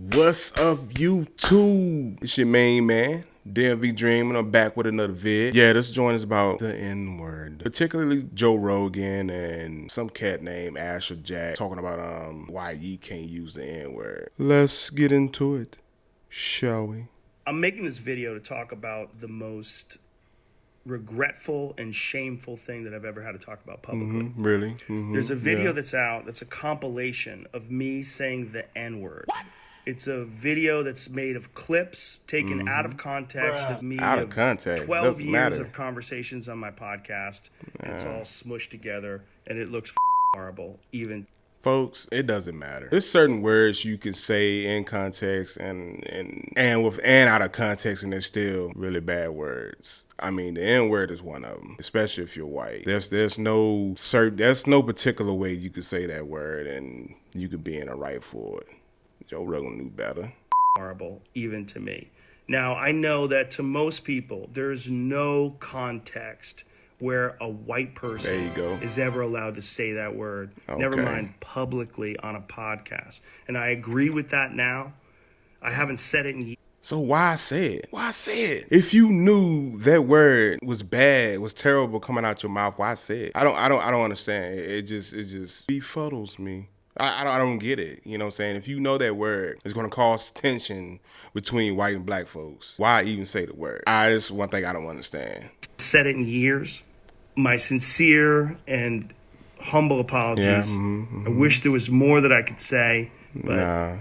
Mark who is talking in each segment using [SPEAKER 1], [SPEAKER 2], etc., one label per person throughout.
[SPEAKER 1] What's up, YouTube? It's your main man, DmvDream, and I'm back with another vid. Yeah, this joint is about the N-word. Particularly Joe Rogan and some cat named Ash or Jack talking about why Yeatt can't use the N-word. Let's get into it, shall we?
[SPEAKER 2] I'm making this video to talk about the most regretful and shameful thing that I've ever had to talk about publicly.
[SPEAKER 1] Really?
[SPEAKER 2] There's a video that's out that's a compilation of me saying the N-word. It's a video that's made of clips taken out of context of me.
[SPEAKER 1] Out of context.
[SPEAKER 2] 12
[SPEAKER 1] Doesn't
[SPEAKER 2] years
[SPEAKER 1] matter.
[SPEAKER 2] of conversations on my podcast. And it's all smushed together, and it looks horrible. Even
[SPEAKER 1] folks, it doesn't matter. There's certain words you can say in context and out of context, and they're still really bad words. I mean, the N-word is one of them, especially if you're white. There's no particular way you could say that word and you could be in the right for it. Joe Rogan knew better.
[SPEAKER 2] horrible, even to me. Now, I know that to most people, there's no context where a white person
[SPEAKER 1] There you go.
[SPEAKER 2] is ever allowed to say that word, never
[SPEAKER 1] Okay.
[SPEAKER 2] mind publicly on a podcast. And I agree with that now. I haven't said it in years.
[SPEAKER 1] So why say it? Why say it? If you knew that word was bad, was terrible coming out your mouth, why say it? I don't understand. It just befuddles me. I don't get it. You know what I'm saying? If you know that word is going to cause tension between white and black folks, why even say the word? That's one thing I don't understand.
[SPEAKER 2] Said it in years. My sincere and humble apologies. I wish there was more that I could say, but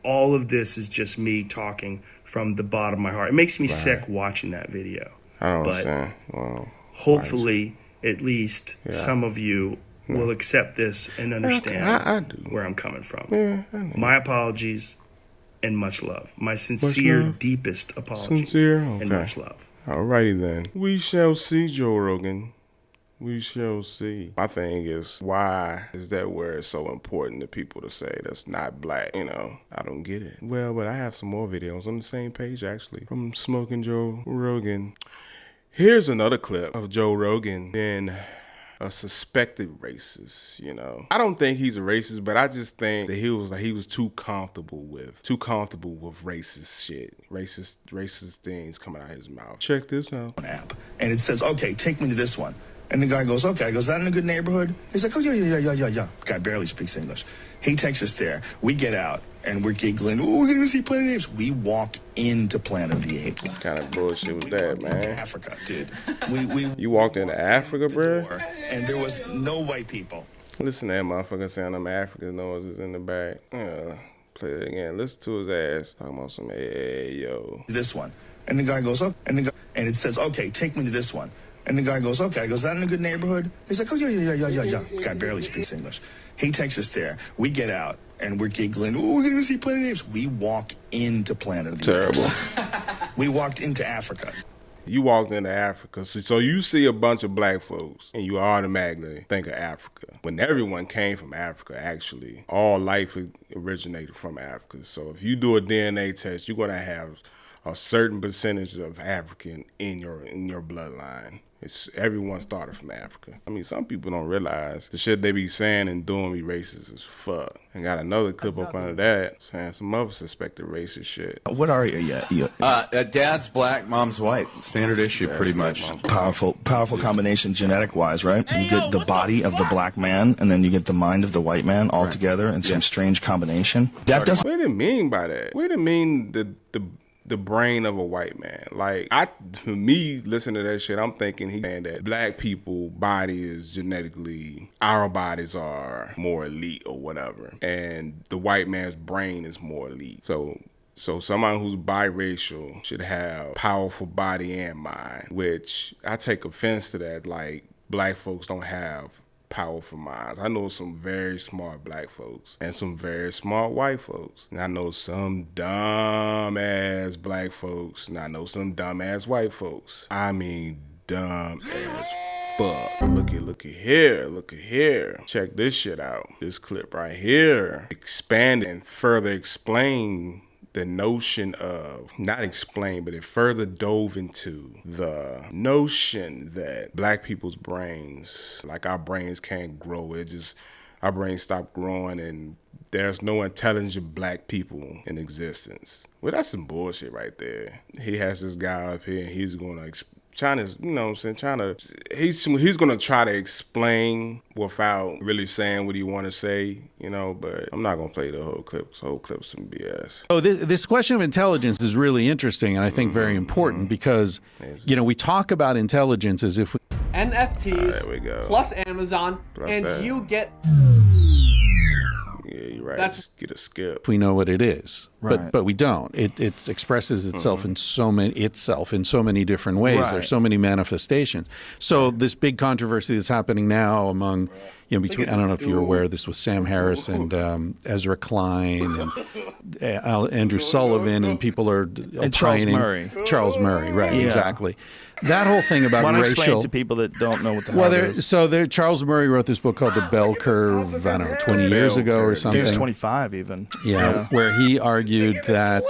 [SPEAKER 2] all of this is just me talking from the bottom of my heart. It makes me sick watching that video.
[SPEAKER 1] I don't
[SPEAKER 2] But
[SPEAKER 1] understand. Well,
[SPEAKER 2] hopefully, at least some of you will accept this and understand
[SPEAKER 1] I do.
[SPEAKER 2] where I'm coming from.
[SPEAKER 1] Yeah, I know.
[SPEAKER 2] My apologies and much love. My sincere,
[SPEAKER 1] love?
[SPEAKER 2] deepest apologies
[SPEAKER 1] Sincere?
[SPEAKER 2] and
[SPEAKER 1] Okay.
[SPEAKER 2] much love.
[SPEAKER 1] Alrighty then. We shall see, Joe Rogan. We shall see. My thing is, why is that word so important to people to say that's not black? You know, I don't get it. Well, but I have some more videos on the same page, actually, from Smoking Joe Rogan. Here's another clip of Joe Rogan being a suspected racist, you know. I don't think he's a racist, but I just think that he was too comfortable with racist shit, racist things coming out of his mouth. Check this out.
[SPEAKER 3] App, and it says, okay, take me to this one. And the guy goes, okay. I goes, is that in a good neighborhood? He's like, oh, yeah. Guy barely speaks English. He takes us there. We get out, and we're giggling. Oh, we're going to see Planet of the Apes. We walk into Planet of the Apes.
[SPEAKER 1] What kind of bullshit was that, man?
[SPEAKER 3] Africa, dude.
[SPEAKER 1] You walked into Africa, bro?
[SPEAKER 3] And there was no white people.
[SPEAKER 1] Listen to that motherfucker saying them African noises in the back. Play it again. Listen to his ass talking about some, hey, yo.
[SPEAKER 3] This one. And the guy goes, oh, and it says, okay, take me to this one. And the guy goes, okay. I goes, is that in a good neighborhood? He's like, oh, yeah. Guy barely speaks English. He takes us there. We get out, and we're giggling. Oh, we're going to see Planet of the Apes. We walk into Planet of the Apes.
[SPEAKER 1] Terrible.
[SPEAKER 3] We walked into Africa.
[SPEAKER 1] You walked into Africa, so you see a bunch of black folks, and you automatically think of Africa. When everyone came from Africa, actually, all life originated from Africa. So if you do a DNA test, you're gonna have a certain percentage of African in your bloodline. Everyone started from Africa. I mean, some people don't realize the shit they be saying and doing be racist as fuck. And got another clip up under that saying some other suspected racist shit.
[SPEAKER 4] What are you? Dad's black, mom's white. Standard issue, pretty much.
[SPEAKER 3] Powerful combination genetic-wise, right? You get the body of the black man, and then you get the mind of the white man all together in some strange combination. That doesn't...
[SPEAKER 1] What do you mean by that? What do you mean the brain of a white man? Like, to me, listening to that shit, I'm thinking he's saying that black people body is genetically, our bodies are more elite or whatever, and the white man's brain is more elite. So someone who's biracial should have powerful body and mind, which I take offense to that. Like, black folks don't have powerful minds. I know some very smart black folks and some very smart white folks. And I know some dumb ass black folks and I know some dumb ass white folks. I mean, dumb as fuck. Look at here. Check this shit out. This clip right here. Expand and further explain the notion of, not explain, but it further dove into the notion that black people's brains, like our brains can't grow. Our brains stop growing and there's no intelligent black people in existence. Well, that's some bullshit right there. He has this guy up here, and he's going to he's gonna try to explain without really saying what he want to say, but I'm not gonna play the whole clip. This whole clip's some BS.
[SPEAKER 5] Oh, this question of intelligence is really interesting, and I think very important because we talk about intelligence as if
[SPEAKER 6] NFTs
[SPEAKER 1] there we go.
[SPEAKER 6] plus Amazon
[SPEAKER 1] plus
[SPEAKER 6] and
[SPEAKER 1] that.
[SPEAKER 6] you get.
[SPEAKER 1] Yeah, you're right.
[SPEAKER 6] That's
[SPEAKER 1] just get a skip.
[SPEAKER 5] we know what it is,
[SPEAKER 7] Right.
[SPEAKER 5] but we don't. It expresses itself in so many different ways.
[SPEAKER 7] Right.
[SPEAKER 5] There's so many manifestations. So this big controversy that's happening now among between, I don't know if you're aware, this was Sam Harris and Ezra Klein and Andrew Sullivan, and people are
[SPEAKER 7] And Charles Murray.
[SPEAKER 5] Charles Murray, right?
[SPEAKER 7] Yeah.
[SPEAKER 5] Exactly. That whole thing about
[SPEAKER 7] Want to
[SPEAKER 5] racial.
[SPEAKER 7] explain to people that don't know what the hell it is?
[SPEAKER 5] Charles Murray wrote this book called The Bell Curve, I don't know, 20 years ago or
[SPEAKER 7] I think
[SPEAKER 5] something.
[SPEAKER 7] it was 25 even.
[SPEAKER 5] Yeah, where he argued that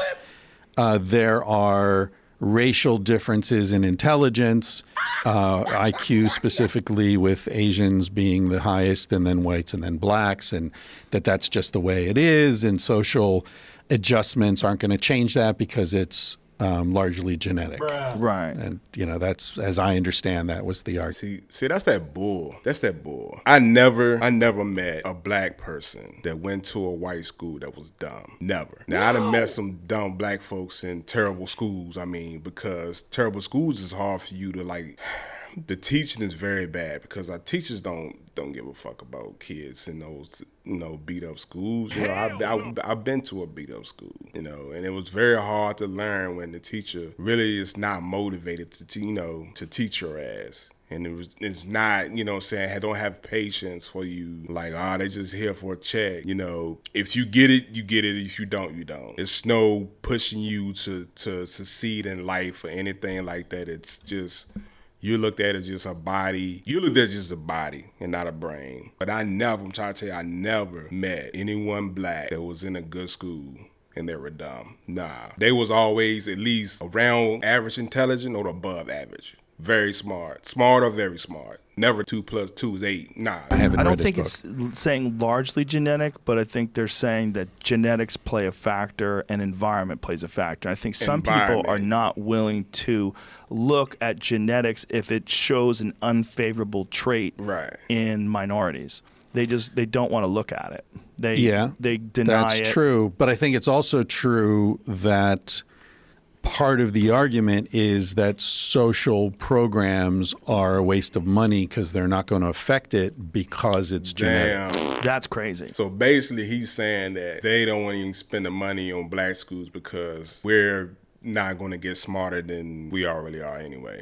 [SPEAKER 5] there are racial differences in intelligence, IQ specifically, with Asians being the highest and then whites and then blacks, and that's just the way it is, and social adjustments aren't going to change that because it's largely genetic.
[SPEAKER 7] Right.
[SPEAKER 5] And, that's, as I understand, that was the argument.
[SPEAKER 1] See, that's that bull. That's that bull. I never met a black person that went to a white school that was dumb. Never. Now, I done met some dumb black folks in terrible schools, because terrible schools is hard for you to, the teaching is very bad because our teachers don't give a fuck about kids in those beat up schools. I've been to a beat up school, and it was very hard to learn when the teacher really is not motivated to teach your ass. And it's not, saying, don't have patience for you. They just here for a check. If you get it, you get it. If you don't, you don't. It's no pushing you to succeed in life or anything like that. It's just, you looked at it as just a body. You looked at it as just a body and not a brain. But I'm trying to tell you, I never met anyone black that was in a good school and they were dumb. Nah. They was always at least around average intelligent or above average. Very smart. Smart or very smart. Never 2 + 2 is 8. Nah.
[SPEAKER 7] I don't think it's saying largely genetic, but I think they're saying that genetics play a factor and environment plays a factor. I think some people are not willing to look at genetics if it shows an unfavorable trait in minorities. They don't want to look at it. They deny it.
[SPEAKER 5] That's true. But I think it's also true that part of the argument is that social programs are a waste of money because they're not going to affect it because it's genetic.
[SPEAKER 7] That's crazy.
[SPEAKER 1] So basically he's saying that they don't want to even spend the money on black schools because we're not going to get smarter than we already are anyway.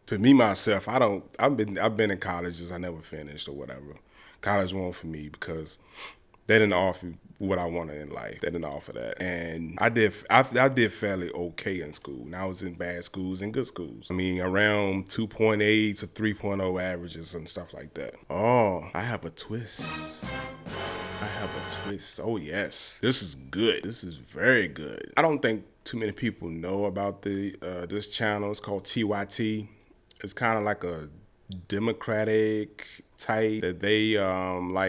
[SPEAKER 1] For me, myself, I've been in colleges I never finished or whatever. College wasn't for me because they didn't offer what I wanted in life. They didn't offer that. And I did fairly okay in school. Now I was in bad schools and good schools. Around 2.8 to 3.0 averages and stuff like that. Oh, I have a twist. Oh, yes. This is good. This is very good. I don't think too many people know about this channel. It's called TYT. It's kind of like a Democratic type that they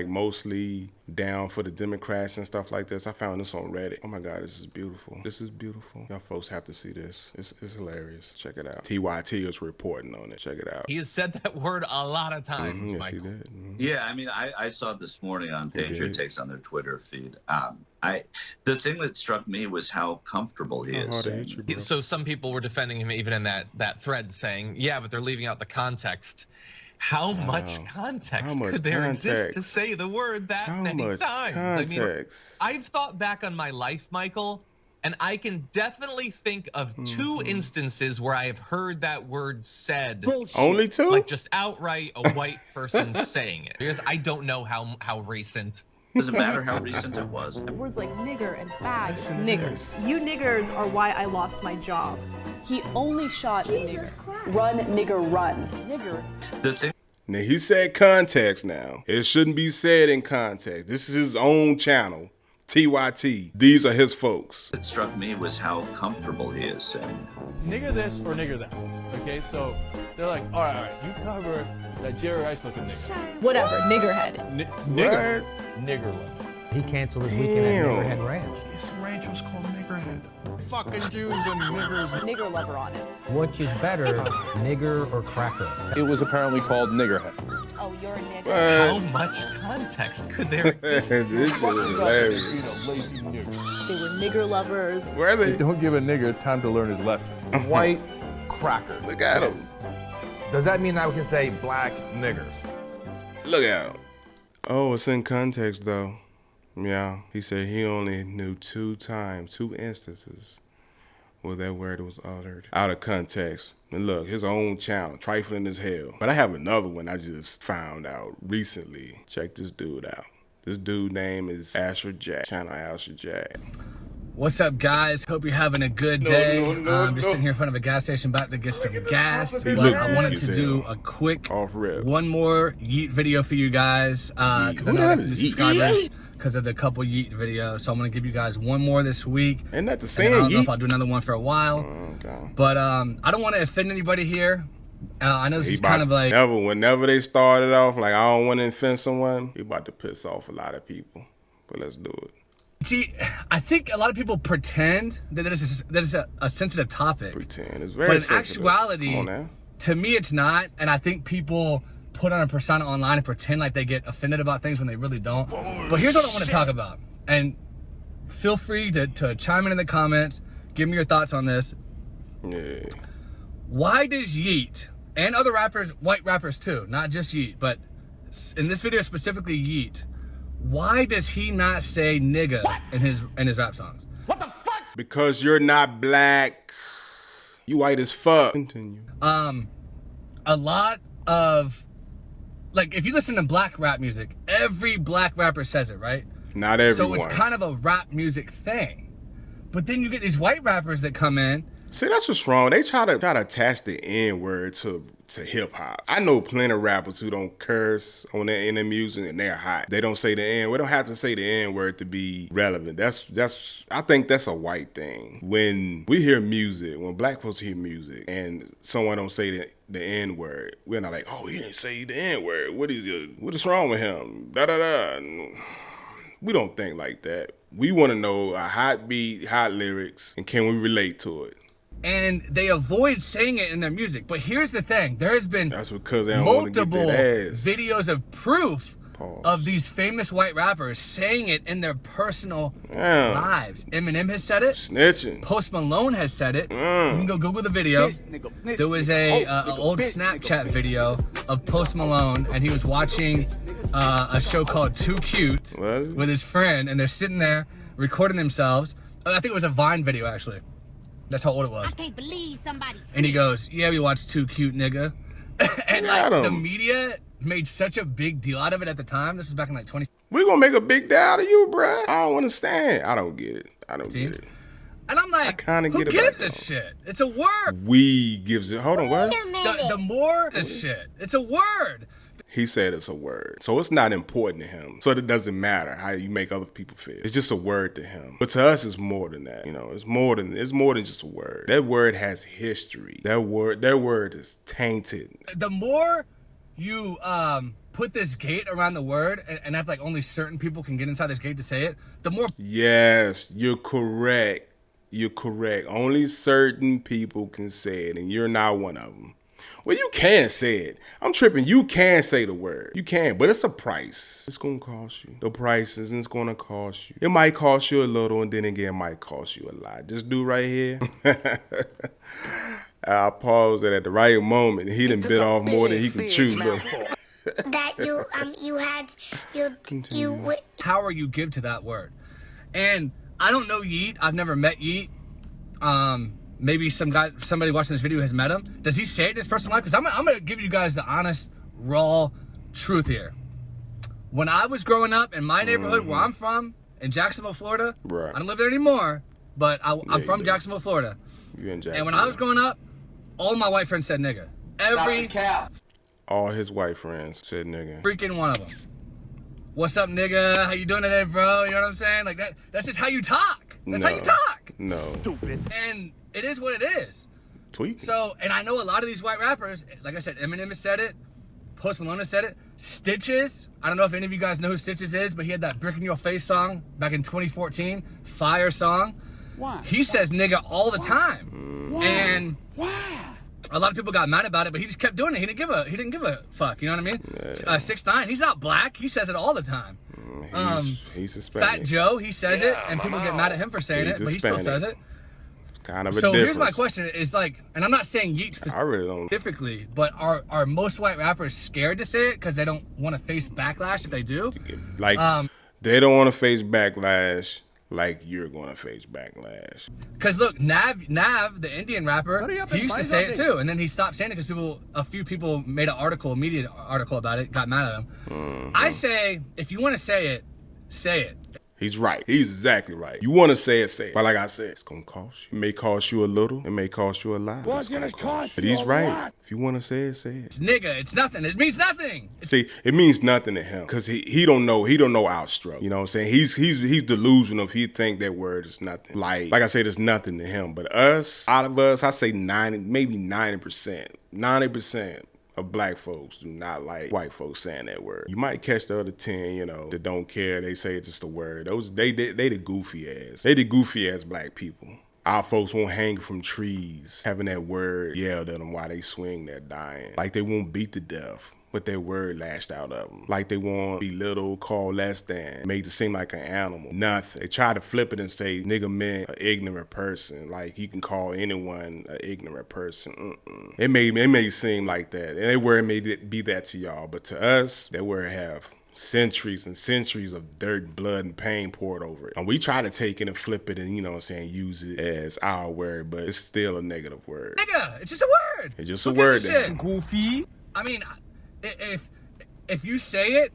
[SPEAKER 1] mostly down for the Democrats and stuff like this. I found this on Reddit. Oh my God, this is beautiful. This is beautiful. Y'all folks have to see this. It's hilarious. Check it out. TYT is reporting on it. Check it out.
[SPEAKER 8] He has said that word a lot of times,
[SPEAKER 1] Yes,
[SPEAKER 8] Michael.
[SPEAKER 1] he did. Mm-hmm.
[SPEAKER 9] Yeah, I saw it this morning on Patriot Takes on their Twitter feed. The thing that struck me was how comfortable he is.
[SPEAKER 8] So some people were defending him even in that thread, saying, yeah, but they're leaving out the context. How much context could there exist to say the word that many times? I've thought back on my life, Michael, and I can definitely think of 2 instances where I have heard that word said.
[SPEAKER 1] Bullshit. Only 2?
[SPEAKER 8] Just outright a white person saying it. Because I don't know how recent.
[SPEAKER 9] Doesn't matter how recent it was.
[SPEAKER 10] Words like nigger and fag. Niggers. You niggers are why I lost my job. He only shot a nigger. Run, nigger, run. Nigger.
[SPEAKER 9] The thing.
[SPEAKER 1] Now he said context now. It shouldn't be said in context. This is his own channel. TYT. These are his folks.
[SPEAKER 9] What struck me was how comfortable he is saying
[SPEAKER 11] nigger this or nigger that. Okay, so they're like, all right, you cover that Jerry Rice looking nigger.
[SPEAKER 10] Whatever, niggerhead.
[SPEAKER 11] Nigger. Niggerland.
[SPEAKER 12] He canceled his weekend at Niggerhead Ranch.
[SPEAKER 7] This ranch was called Niggerhead.
[SPEAKER 11] Fucking Jews and niggers.
[SPEAKER 10] Nigger lover on it.
[SPEAKER 12] Which is better, nigger or cracker?
[SPEAKER 11] It was apparently called Niggerhead.
[SPEAKER 10] Oh, you're a nigger.
[SPEAKER 8] How much context could there exist?
[SPEAKER 1] This is hilarious.
[SPEAKER 11] Lazy nigger.
[SPEAKER 10] They were nigger lovers.
[SPEAKER 1] Where are they?
[SPEAKER 11] Don't give a nigger time to learn his lesson.
[SPEAKER 13] White cracker.
[SPEAKER 1] Look at him.
[SPEAKER 13] Does that mean I can say black niggers?
[SPEAKER 1] Look at him. Oh, it's in context though. Yeah, he said he only knew 2 instances where that word was uttered out of context. And look, his own channel, trifling as hell. But I have another one I just found out recently. Check this dude out. This dude name is Asher Jack. Channel Asher Jack.
[SPEAKER 14] What's up, guys? Hope you're having a good day. I'm just sitting here in front of a gas station about to get some gas, but I wanted to do a quick one more Yeatt video for you guys because I know that's the subscribers because of the couple Yeatt videos. So I'm going to give you guys one more this week.
[SPEAKER 1] Ain't that the same?
[SPEAKER 14] I don't know if I'll do another one for a while, but I don't want to offend anybody here. I know this is kind of like...
[SPEAKER 1] Whenever they started off, like, I don't want to offend someone, we about to piss off a lot of people. But let's do it.
[SPEAKER 14] See, I think a lot of people pretend that it's a sensitive topic.
[SPEAKER 1] Pretend. It's very
[SPEAKER 14] but in
[SPEAKER 1] sensitive.
[SPEAKER 14] actuality, to me it's not. And I think people put on a persona online and pretend like they get offended about things when they really don't. But here's what I want to talk about. And feel free to chime in the comments. Give me your thoughts on this.
[SPEAKER 1] Yeah.
[SPEAKER 14] Why does Yeatt, and other rappers, white rappers too, not just Yeatt, but in this video specifically Yeatt, why does he not say nigga in his rap songs?
[SPEAKER 1] What the fuck? Because you're not black. You white as fuck. Continue.
[SPEAKER 14] A lot of, like, if you listen to black rap music, every black rapper says it, right?
[SPEAKER 1] Not everyone.
[SPEAKER 14] So it's kind of a rap music thing. But then you get these white rappers that come in.
[SPEAKER 1] See, that's what's wrong. They try to attach the N-word to hip hop. I know plenty of rappers who don't curse in their music and they're hot. They don't say the N. We don't have to say the N-word to be relevant. I think that's a white thing. When we hear music, when black folks hear music and someone don't say the N-word, we're not like, oh, he didn't say the N-word. What is wrong with him? Da da da. We don't think like that. We want to know a hot beat, hot lyrics, and can we relate to it?
[SPEAKER 14] And they avoid saying it in their music. But here's the thing. There has been
[SPEAKER 1] multiple
[SPEAKER 14] videos of proof of these famous white rappers saying it in their personal lives. Eminem has said it.
[SPEAKER 1] Snitching.
[SPEAKER 14] Post Malone has said it. You can go Google the video. There was a old Snapchat video of Post Malone, and he was watching a show called Too Cute with his friend, and they're sitting there recording themselves. I think it was a Vine video, actually. That's how old it was. I can't believe somebody. And he goes, "Yeah, we watched Too Cute, nigga." And like the media made such a big deal out of it at the time. This was back in like 20.
[SPEAKER 1] We gonna make a big deal out of you, bruh. I don't understand. I don't get it. I don't get it.
[SPEAKER 14] And I'm like, who gives this shit? It's a word.
[SPEAKER 1] We gives it. Hold on, what?
[SPEAKER 14] The more this shit. It's a word.
[SPEAKER 1] He said it's a word. So it's not important to him. So it doesn't matter how you make other people feel. It's just a word to him. But to us, it's more than that. You know, it's more than just a word. That word has history. That word is tainted.
[SPEAKER 14] The more you put this gate around the word and act like only certain people can get inside this gate to say it, the more...
[SPEAKER 1] Yes, you're correct. You're correct. Only certain people can say it, and you're not one of them. Well, you can say it. I'm tripping. You can say the word. You can, but it's a price. It's going to cost you. The price is it's going to cost you. It might cost you a little, and then again, it might cost you a lot. This dude right here, I paused it at the right moment. He done bit off more than he could chew.
[SPEAKER 14] That power you give to that word. And I don't know Yeatt. I've never met Yeatt. Maybe somebody watching this video has met him. Does he say it in his personal life? Because I'm going to give you guys the honest, raw truth here. When I was growing up in my neighborhood where I'm from, in Jacksonville, Florida, I don't live there anymore, but I'm from Jacksonville, Florida.
[SPEAKER 1] You're in Jacksonville.
[SPEAKER 14] And when I was growing up, all my white friends said nigga.
[SPEAKER 1] All his white friends said nigga.
[SPEAKER 14] Freaking one of them. What's up, nigga? How you doing today, bro? You know what I'm saying? Like that's just how you talk. That's how you talk.
[SPEAKER 1] No.
[SPEAKER 14] Stupid. And it is what it is.
[SPEAKER 1] Tweak.
[SPEAKER 14] So, and I know a lot of these white rappers, like I said, Eminem has said it, Post Malone has said it, Stitches, I don't know if any of you guys know who Stitches is, but he had that Brick in Your Face song back in 2014, fire song.
[SPEAKER 15] Why?
[SPEAKER 14] He says nigga all the time.
[SPEAKER 15] Why?
[SPEAKER 14] And
[SPEAKER 15] why?
[SPEAKER 14] A lot of people got mad about it, but he just kept doing it. He didn't give a fuck, you know what I mean? 6ix9ine, he's not black. He says it all the time.
[SPEAKER 1] He's Hispanic.
[SPEAKER 14] Fat Joe, he says it, and people get mad at him for saying it, but he still says it.
[SPEAKER 1] Kind of a
[SPEAKER 14] so
[SPEAKER 1] difference.
[SPEAKER 14] here's my question: is like, and I'm not saying Yeatt specifically, but are most white rappers scared to say it because they don't want to face backlash if they do?
[SPEAKER 1] Like they don't want to face backlash like you're going to face backlash.
[SPEAKER 14] Because look, Nav, the Indian rapper, he used to say it too, and then he stopped saying it because a few people made a media article about it, got mad at him. I say, if you want to say it, say it.
[SPEAKER 1] He's right. He's exactly right. You want to say it. But like I said, it's going to cost you. It may cost you a little. It may cost you a lot.
[SPEAKER 15] What's going to cost you?
[SPEAKER 1] But he's
[SPEAKER 15] a
[SPEAKER 1] right.
[SPEAKER 15] lot?
[SPEAKER 1] If you want to say it, say it.
[SPEAKER 14] It's nigga. It's nothing. It means nothing.
[SPEAKER 1] See, it means nothing to him because he don't know. He don't know our struggle. You know what I'm saying? He's delusional if he think that word is nothing. Like I said, it's nothing to him. But us, out of us, I say 90% of black folks do not like white folks saying that word. You might catch the other 10, you know, that don't care. They say it's just a word. They the goofy ass. They the goofy ass black people. Our folks won't hang from trees having that word yelled at them while they swing that dying. Like they won't beat to death with their word lashed out of them. Like they won't belittle, call less than, made to seem like an animal. Nothing. They try to flip it and say nigga meant an ignorant person. Like you can call anyone an ignorant person. It may seem like that. And that word may be that to y'all, but to us, that word have centuries and centuries of dirt, blood, and pain poured over it. And we try to take it and flip it and, you know what I'm saying, use it as our word, but it's still a negative word.
[SPEAKER 14] Nigga, it's just a word.
[SPEAKER 1] It's just a word.
[SPEAKER 14] Goofy. I mean, if you say it,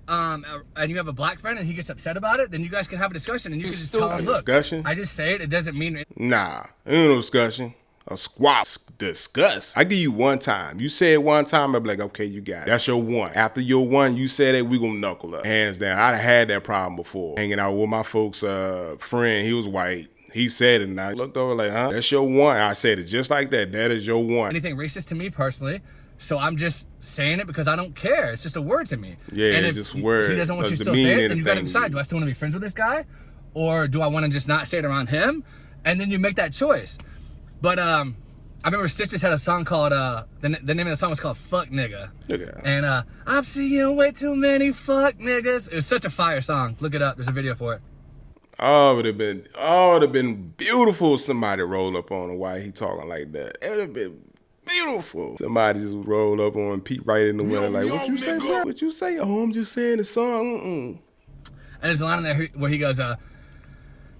[SPEAKER 14] and you have a black friend and he gets upset about it, then you guys can have a discussion and you can just tell him, look, I just say it, it doesn't mean it.
[SPEAKER 1] Nah, ain't no discussion. A squat. Discuss. I give you one time. You say it one time, I'll be like, okay, you got it. That's your one. After your one, you said it, we gonna knuckle up. Hands down. I'd had that problem before. Hanging out with my folks' friend, he was white. He said it and I looked over like, huh? That's your one. I said it just like that. That is your one.
[SPEAKER 14] Anything racist to me personally. So I'm just saying it because I don't care. It's just a word to me.
[SPEAKER 1] Yeah,
[SPEAKER 14] and
[SPEAKER 1] it's just a word.
[SPEAKER 14] He doesn't want you to still say it, then you got to decide, do I still want to be friends with this guy? Or do I want to just not say it around him? And then you make that choice. But I remember Stitches had a song called, the name of the song was called Fuck Nigga. And I've seen way too many fuck niggas. It was such a fire song. Look it up. There's a video for it.
[SPEAKER 1] Oh, it would have been beautiful if somebody rolled up on him while he talking like that. It would have been beautiful. Somebody just rolled up on Pete right in the window like, what you say, bro? What you say? Oh, I'm just saying the song.
[SPEAKER 14] And there's a line in there where he goes,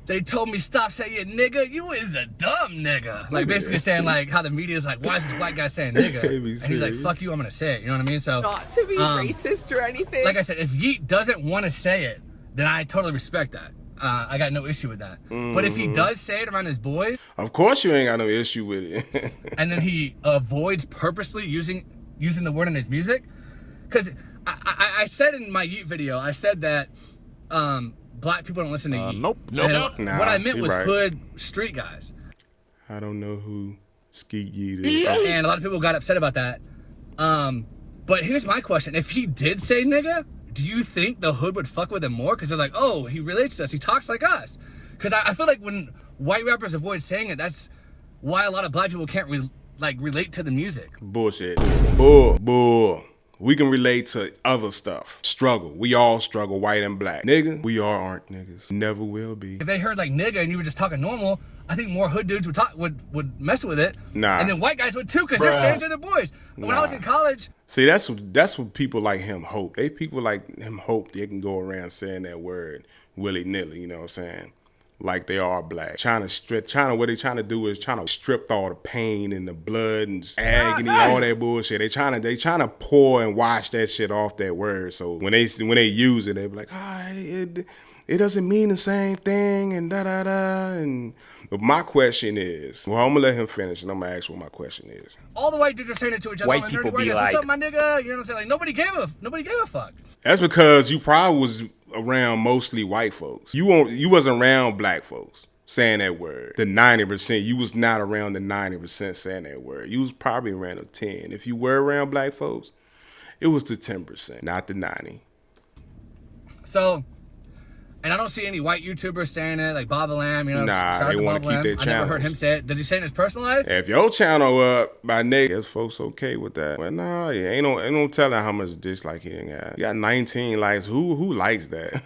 [SPEAKER 14] they told me stop saying nigga, you is a dumb nigga. Like basically saying like how the media is like, why is this white guy saying nigga? And he's like, fuck you, I'm gonna say it. You know what I mean? So
[SPEAKER 16] not to be racist or anything.
[SPEAKER 14] Like I said, if Yeatt doesn't want to say it, then I totally respect that. I got no issue with that. But if he does say it around his boys,
[SPEAKER 1] of course you ain't got no issue with it.
[SPEAKER 14] And then he avoids purposely using the word in his music, because I said in my Yeatt video, I said that black people don't listen to Yeatt.
[SPEAKER 1] Nope.
[SPEAKER 14] Nah, what I meant was hood street guys.
[SPEAKER 1] I don't know who Skeet Yeatt is.
[SPEAKER 14] And a lot of people got upset about that. But here's my question: if he did say nigga, do you think the hood would fuck with him more? Because they're like, oh, he relates to us. He talks like us. Because I feel like when white rappers avoid saying it, that's why a lot of black people can't relate to the music.
[SPEAKER 1] Bullshit. Bull. We can relate to other stuff. Struggle. We all struggle, white and black. Nigga, we all aren't niggas. Never will be.
[SPEAKER 14] If they heard like nigga and you were just talking normal, I think more hood dudes would mess with it.
[SPEAKER 1] Nah.
[SPEAKER 14] And then white guys would too, because they're saying to their boys. When I was in college.
[SPEAKER 1] See, that's what people like him hope. People like him hope they can go around saying that word willy-nilly, you know what I'm saying? Like they are black. What they trying to do is trying to strip all the pain and the blood and agony, all that bullshit. They trying to pour and wash that shit off that word. So when they use it, they be like, it doesn't mean the same thing and da-da-da. And but my question is, well, I'm gonna let him finish and I'm gonna ask what my question is.
[SPEAKER 14] All the white dudes are saying it to each other.
[SPEAKER 13] White people be like,
[SPEAKER 14] what's up, my nigga? You know what I'm saying? Like nobody gave a fuck.
[SPEAKER 1] That's because you probably was around mostly white folks. You wasn't around black folks saying that word. The 90%, you was not around the 90% saying that word. You was probably around the 10. If you were around black folks, It was the 10%, not the 90.
[SPEAKER 14] So, and I don't see any white YouTubers saying it, like Bob Lamb, you know.
[SPEAKER 1] Nah, they want to keep their channels.
[SPEAKER 14] I never heard him say it. Does he say it in his personal life?
[SPEAKER 1] If your channel up by niggas, folks okay with that. Well, nah, yeah, ain't no telling how much dislike he didn't have. He got 19 likes. Who likes that?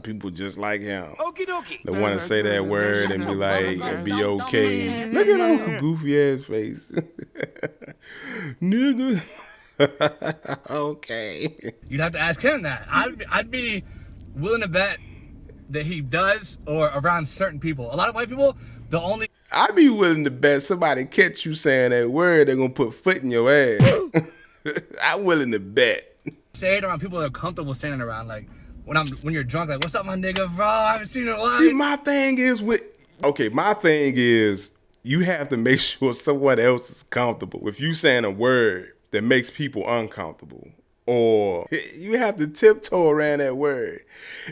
[SPEAKER 1] People just like him. Okie dokie. They want to say that word and be like, and be okay. Look at him goofy ass face. Nigga. Okay.
[SPEAKER 14] You'd have to ask him that. I'd be willing to bet that he does, or around certain people. A lot of white people, the only...
[SPEAKER 1] I'd be willing to bet somebody catch you saying that word, they're going to put foot in your ass. I'm willing to bet.
[SPEAKER 14] Say it around people that are comfortable standing around, like, when you're drunk, like, what's up, my nigga, bro? I haven't seen you in a while.
[SPEAKER 1] See, my thing is you have to make sure someone else is comfortable. If you saying a word that makes people uncomfortable, or you have to tiptoe around that word.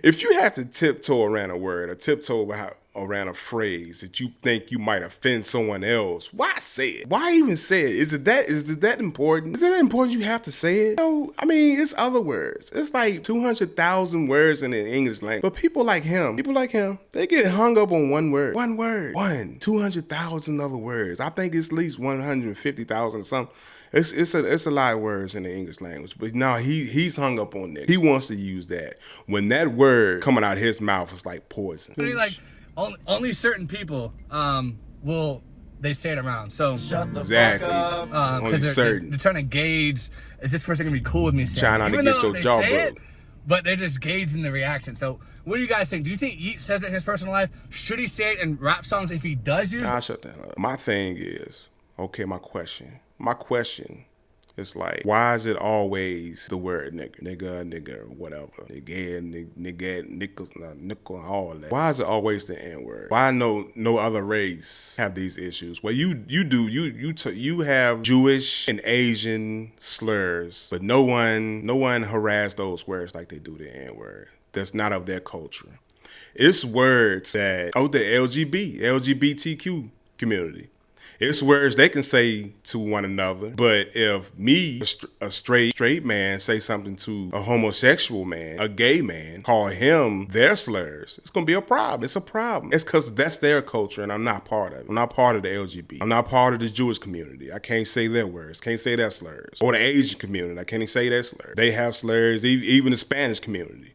[SPEAKER 1] If you have to tiptoe around a word or tiptoe around a phrase that you think you might offend someone else, why say it? Why even say it? Is it that important? Is it that important you have to say it? No, I mean, it's other words. It's like 200,000 words in the English language. But people like him, they get hung up on one word. 200,000 other words. I think it's at least 150,000 or something. It's a lot of words in the English language, but no, he's hung up on that. He wants to use that. When that word coming out of his mouth is like poison.
[SPEAKER 14] I mean, like only certain people will they say it around. So
[SPEAKER 1] exactly, only certain.
[SPEAKER 14] They're trying to gauge, is this person gonna be cool with me saying?
[SPEAKER 1] Trying not to get your jaw broke.
[SPEAKER 14] But they're just gauging the reaction. So what do you guys think? Do you think Yeatt says it in his personal life? Should he say it in rap songs if he does use it?
[SPEAKER 1] I'll shut that up. My thing is, okay, my question is like, why is it always the word nigga, whatever, nickel, all that? Why is it always the N-word? Why no other race have these issues? Well, you have Jewish and Asian slurs, but no one harass those words like they do the N-word. That's not of their culture. It's words that the LGBTQ community. It's words they can say to one another, but if me, a straight man, say something to a homosexual man, a gay man, call him their slurs, it's gonna be a problem. It's a problem. It's because that's their culture, and I'm not part of it. I'm not part of the LGBT. I'm not part of the Jewish community. I can't say their words. Can't say their slurs. Or the Asian community. I can't even say their slurs. They have slurs. Even the Spanish community.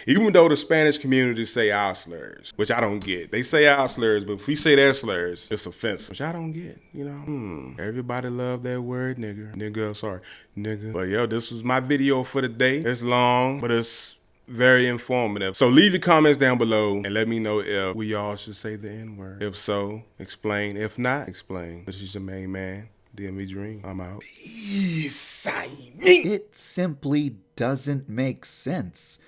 [SPEAKER 1] Even though the Spanish community say our slurs, which I don't get. They say our slurs, but if we say their slurs, it's offensive, which I don't get, you know. Everybody love that word, nigga. But yo, this was my video for the day. It's long, but it's very informative. So leave your comments down below and let me know if we all should say the N-word. If so, explain. If not, explain. This is your main man, DmvDream. I'm out.
[SPEAKER 15] It simply doesn't make sense.